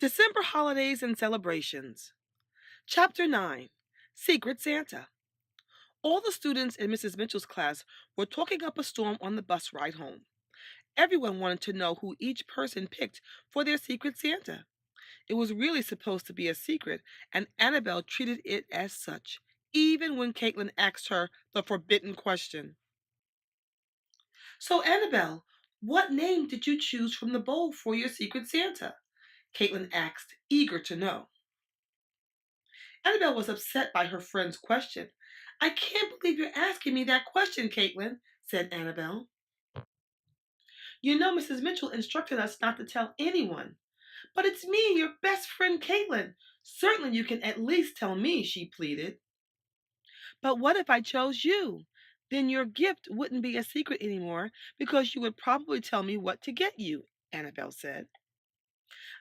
December holidays and celebrations. Chapter 9 Secret Santa. All the students in Mrs. Mitchell's class were talking up a storm on the bus ride home. Everyone wanted to know who each person picked for their Secret Santa. It was really supposed to be a secret, and Annabelle treated it as such, even when Caitlin asked her the forbidden question. So, Annabelle, what name did you choose from the bowl for your Secret Santa? Caitlin asked, eager to know. Annabelle was upset by her friend's question. I can't believe you're asking me that question, Caitlin, said Annabelle. You know Mrs. Mitchell instructed us not to tell anyone. But it's me, your best friend, Caitlin. Certainly you can at least tell me, she pleaded. But what if I chose you? Then your gift wouldn't be a secret anymore because you would probably tell me what to get you, Annabelle said.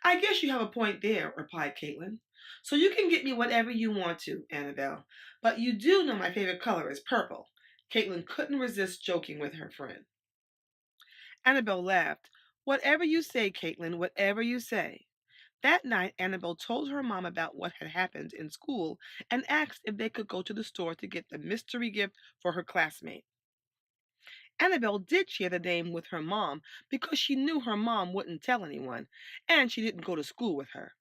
I guess you have a point there, replied Caitlin. So you can get me whatever you want to, Annabelle. But you do know my favorite color is purple. Caitlin couldn't resist joking with her friend. Annabelle laughed. Whatever you say, Caitlin, whatever you say. That night, Annabelle told her mom about what had happened in school and asked if they could go to the store to get the mystery gift for her classmate. Annabelle did share the name with her mom because she knew her mom wouldn't tell anyone, and she didn't go to school with her.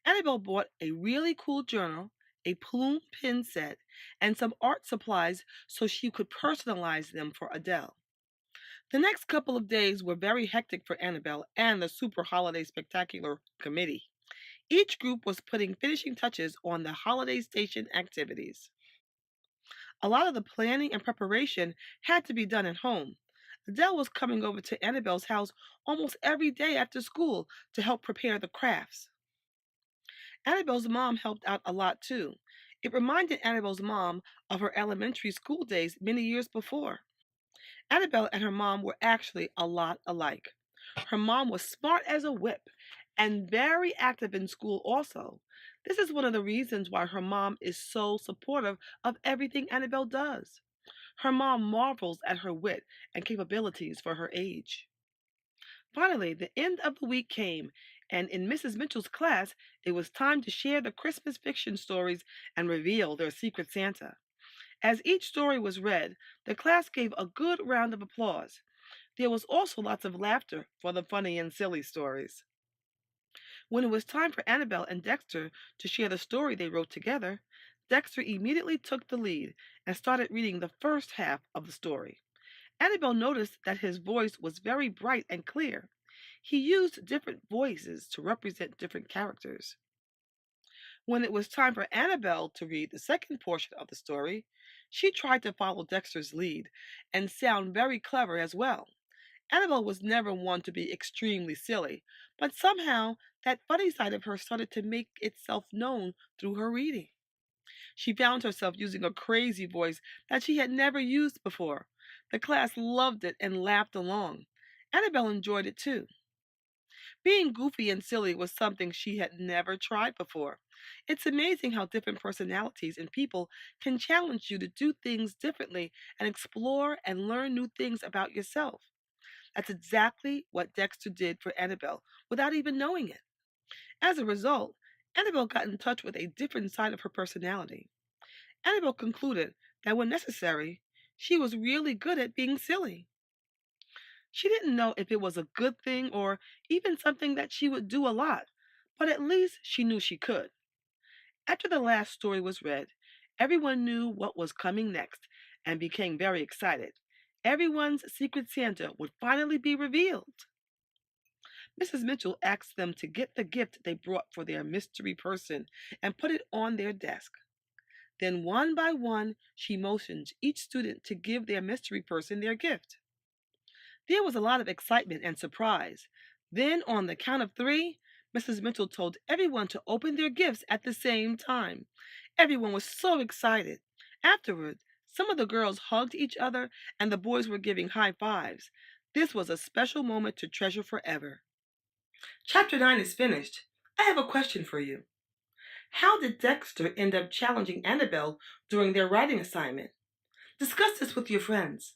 Annabelle bought a really cool journal, a plume pin set, and some art supplies so she could personalize them for Adele. The next couple of days were very hectic for Annabelle and the Super Holiday Spectacular Committee. Each group was putting finishing touches on the holiday station activities. A lot of the planning and preparation had to be done at home. Adele was coming over to Annabelle's house almost every day after school to help prepare the crafts. Annabelle's mom helped out a lot too. It reminded Annabelle's mom of her elementary school days many years before. Annabelle and her mom were actually a lot alike. Her mom was smart as a whip and very active in school also. This is one of the reasons why her mom is so supportive of everything Annabelle does. Her mom marvels at her wit and capabilities for her age. Finally, the end of the week came, and in Mrs. Mitchell's class, it was time to share the Christmas fiction stories and reveal their secret Santa. As each story was read, the class gave a good round of applause. There was also lots of laughter for the funny and silly stories. When it was time for Annabelle and Dexter to share the story they wrote together, Dexter immediately took the lead and started reading the first half of the story. Annabelle noticed that his voice was very bright and clear. He used different voices to represent different characters. When it was time for Annabelle to read the second portion of the story, she tried to follow Dexter's lead and sound very clever as well. Annabelle was never one to be extremely silly, but somehow that funny side of her started to make itself known through her reading. She found herself using a crazy voice that she had never used before. The class loved it and laughed along. Annabelle enjoyed it too. Being goofy and silly was something she had never tried before. It's amazing how different personalities and people can challenge you to do things differently and explore and learn new things about yourself. That's exactly what Dexter did for Annabelle without even knowing it. As a result, Annabelle got in touch with a different side of her personality. Annabelle concluded that when necessary, she was really good at being silly. She didn't know if it was a good thing or even something that she would do a lot, but at least she knew she could. After the last story was read, everyone knew what was coming next and became very excited. Everyone's secret Santa would finally be revealed. Mrs. Mitchell asked them to get the gift they brought for their mystery person and put it on their desk. Then, one by one, she motioned each student to give their mystery person their gift. There was a lot of excitement and surprise. Then, on the count of three, Mrs. Mitchell told everyone to open their gifts at the same time. Everyone was so excited. Afterward, some of the girls hugged each other and the boys were giving high fives. This was a special moment to treasure forever. Chapter 9 is finished. I have a question for you. How did Dexter end up challenging Annabelle during their writing assignment? Discuss this with your friends.